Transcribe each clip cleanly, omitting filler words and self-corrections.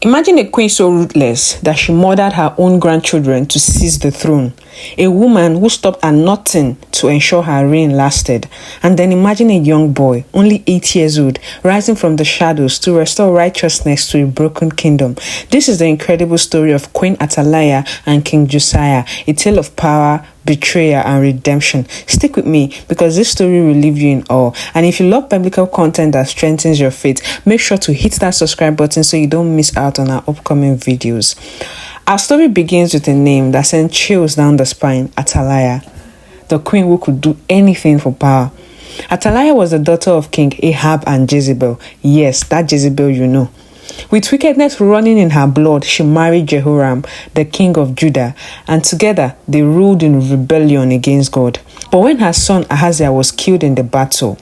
Imagine a queen so ruthless that she murdered her own grandchildren to seize the throne. A woman who stopped at nothing to ensure her reign lasted. And then imagine a young boy, only 8 years old, rising from the shadows to restore righteousness to a broken kingdom. This is the incredible story of Queen Athaliah and King Josiah, a tale of power, betrayal, and redemption. Stick with me because this story will leave you in awe. And if you love biblical content that strengthens your faith, make sure to hit that subscribe button so you don't miss out on our upcoming videos. Our story begins with a name that sent chills down the spine: Athaliah, the queen who could do anything for power. Athaliah was the daughter of King Ahab and Jezebel. Yes, that Jezebel you know. With wickedness running in her blood, she married Jehoram, the king of Judah, and together they ruled in rebellion against God. But when her son Ahaziah was killed in the battle,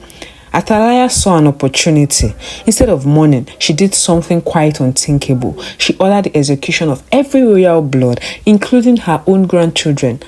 Athaliah saw an opportunity. Instead of mourning, she did something quite unthinkable. She ordered the execution of every royal blood, including her own grandchildren.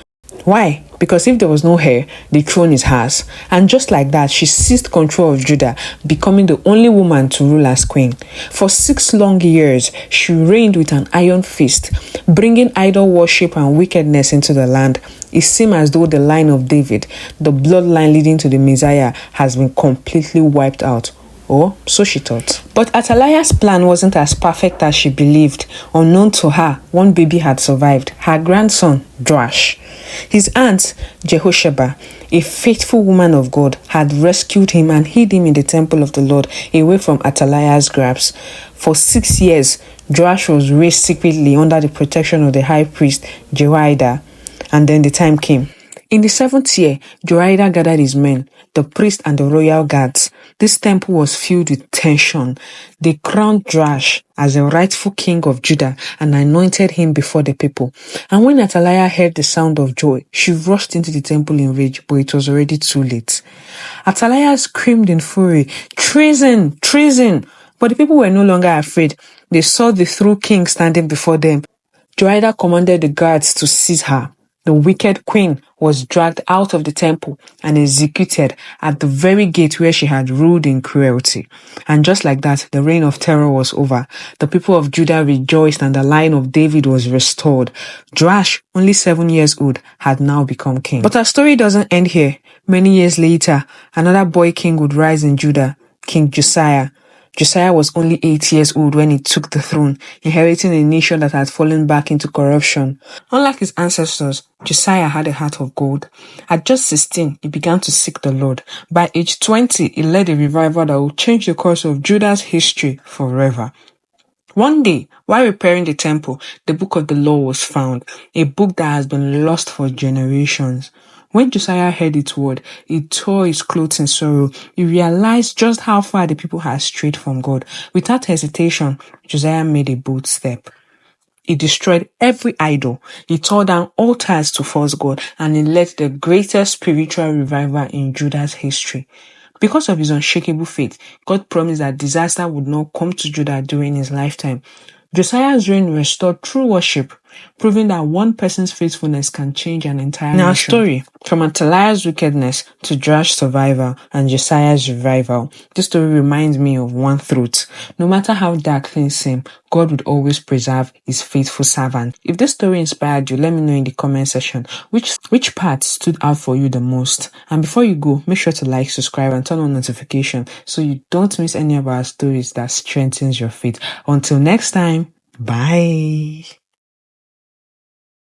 Why? Because if there was no heir, the throne is hers. And just like that, she seized control of Judah, becoming the only woman to rule as queen. For 6 long years, she reigned with an iron fist, bringing idol worship and wickedness into the land. It seemed as though the line of David, the bloodline leading to the Messiah, has been completely wiped out. Or so she thought. But Athaliah's plan wasn't as perfect as she believed. Unknown to her, one baby had survived, her grandson, Joash. His aunt, Jehosheba, a faithful woman of God, had rescued him and hid him in the temple of the Lord, away from Athaliah's grasp. For 6 years, Joash was raised secretly under the protection of the high priest, Jehoiada. And then the time came. In the 7th year, Jehoiada gathered his men, the priest and the royal guards. This temple was filled with tension. They crowned Joash as the rightful king of Judah and anointed him before the people. And when Athaliah heard the sound of joy, she rushed into the temple in rage, but it was already too late. Athaliah screamed in fury, "Treason! Treason!" But the people were no longer afraid. They saw the true king standing before them. Jehoiada commanded the guards to seize her. The wicked queen was dragged out of the temple and executed at the very gate where she had ruled in cruelty. And just like that, the reign of terror was over. The people of Judah rejoiced and the line of David was restored. Joash, only 7 years old, had now become king. But our story doesn't end here. Many years later, another boy king would rise in Judah, King Josiah. Josiah was only 8 years old when he took the throne, inheriting a nation that had fallen back into corruption. Unlike his ancestors, Josiah had a heart of gold. At just 16, he began to seek the Lord. By age 20, he led a revival that would change the course of Judah's history forever. One day, while repairing the temple, the book of the law was found, a book that has been lost for generations. When Josiah heard its word, he tore his clothes in sorrow. He realized just how far the people had strayed from God. Without hesitation, Josiah made a bold step. He destroyed every idol. He tore down altars to false God, and he led the greatest spiritual revival in Judah's history. Because of his unshakable faith, God promised that disaster would not come to Judah during his lifetime. Josiah's reign restored true worship, proving that one person's faithfulness can change an entire nation. Now, story from Athaliah's wickedness to Joash's survival and Josiah's revival. This story reminds me of one truth: no matter how dark things seem, God would always preserve his faithful servant. If this story inspired you, let me know in the comment section which part stood out for you the most. And before you go, make sure to like, subscribe, and turn on notifications so you don't miss any of our stories that strengthens your faith. Until next time, bye.